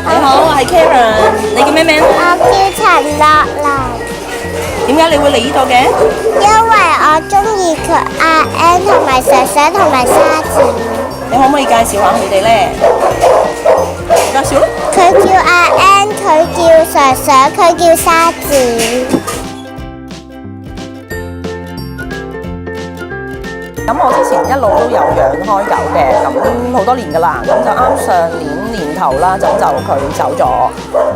你好，我係 Karen，你叫咩名？我叫陳樂麗，點解你會嚟呢度嘅？因為我中意佢阿 N 同埋蛇蛇同埋沙子。你可唔可以介紹下佢哋咧？介紹咯。佢叫阿 N， 佢叫蛇蛇，佢叫沙子。咁我之前一路都有養開狗嘅，咁好多年㗎啦，咁就啱上年頭啦，就佢走咗。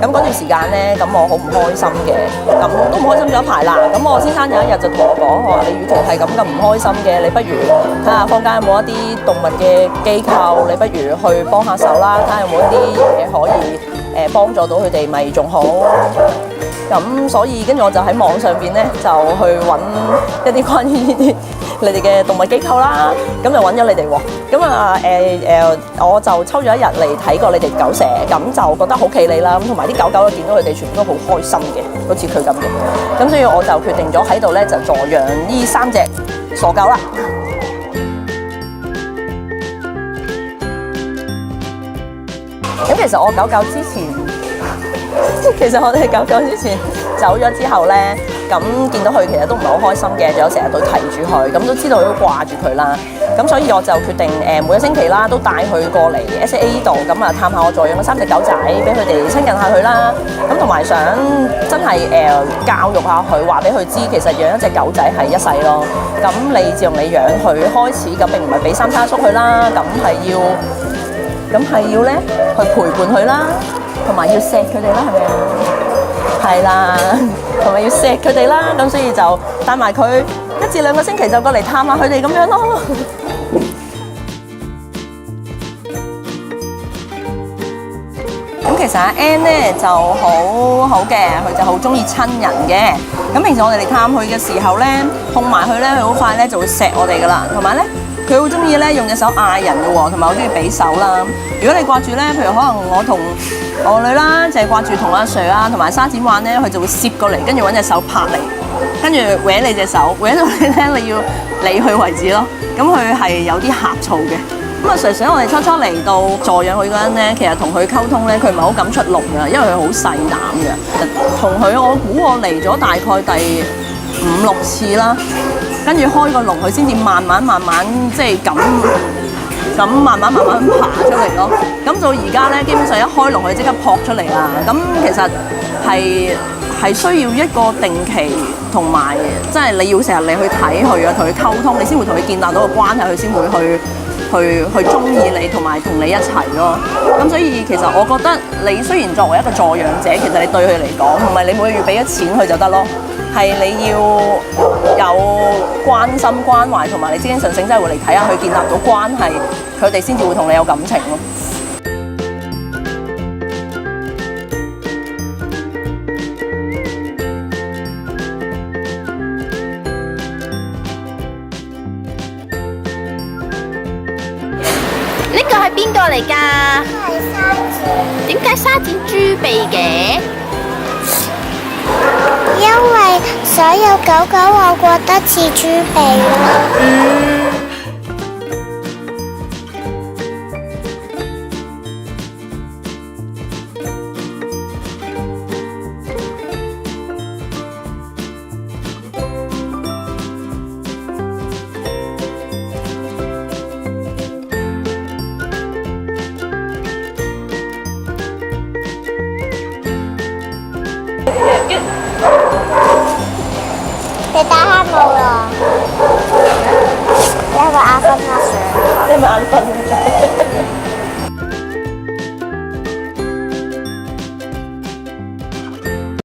咁嗰段時間咧，咁我好唔開心嘅，咁都唔開心咗一排啦。咁我先生有一日就同我講，我話你與其係咁唔開心嘅，你不如睇下坊間有冇一啲動物嘅機構，你不如去幫下手啦，睇下有冇一啲嘢可以幫助到佢哋，咪仲好。咁所以跟住我就喺網上邊咧，就去揾一啲關於呢啲你哋嘅動物機構啦，咁就揾咗你哋喎。咁啊我就抽咗一日嚟睇過你哋狗舍，咁就覺得好企理啦。咁同埋啲狗狗見到佢哋全部都好開心嘅，好似佢咁嘅。咁所以我就決定咗喺度咧就助養呢3隻傻狗啦。咁其實我狗狗之前，我哋狗狗之前走咗之後咧，咁見到佢其實都唔係好開心嘅，仲有成日都提住佢，咁都知道佢都掛住佢啦。咁所以我就決定每個星期啦，都帶佢過嚟 SAA 呢度，咁啊探下我助養嘅3隻狗仔，俾佢哋親近下佢啦。咁同埋想真係教育下佢，話俾佢知其實養一隻狗仔係一世咯。咁你自從你養佢開始，咁並唔係俾三餐叔佢啦，咁係要咧去陪伴佢啦，同埋要錫佢哋啦，係咪啊？係啦，同埋要錫佢哋啦，咁所以就帶埋佢1至2個星期就過嚟探下佢哋咁樣咯。咁其實阿 N 咧就好好嘅，佢就好中意親人嘅。咁平時我哋嚟探佢嘅時候咧，碰埋佢咧，佢好快咧就會錫我哋噶啦，同埋咧。佢好中意咧用隻手嗌人嘅喎，同埋好中意俾手啦。如果你掛住咧，譬如可能我同我女啦，就係掛住同阿 Sir 啊同埋沙展玩咧，佢就會攝過嚟，跟住揾隻手拍你，跟住搲你隻手，搲到你咧，你要理佢為止咯。咁佢係有啲呷醋嘅。咁啊 Sir 我哋初嚟到助養佢嗰陣咧，其實同佢溝通咧，佢唔係好敢出籠㗎，因為佢好細膽嘅。同佢我估我嚟咗大概第5、6次啦。跟住開個籠，佢先至慢慢即係咁慢慢爬出嚟咯。咁到而家咧，基本上一開籠佢即刻撲出嚟啦。咁其實係需要一個定期同埋，即係你要成日你去睇佢啊，同佢溝通，你先會同佢建立到個關係，佢先會去中意你同埋同你一齊咯。咁所以其實我覺得你雖然作為一個助養者，其實你對佢嚟講，唔係你每個月俾咗錢佢就得咯。係你要有關心關懷，同埋你精神性真係會嚟睇下佢建立到關係，佢哋先至會同你有感情咯。呢個係邊個嚟㗎？係沙子。點解沙展豬鼻嘅？因為所有狗狗我覺得似豬鼻咯。你打黑冇咯？你係咪眼瞓啊？Sir？你係咪眼瞓？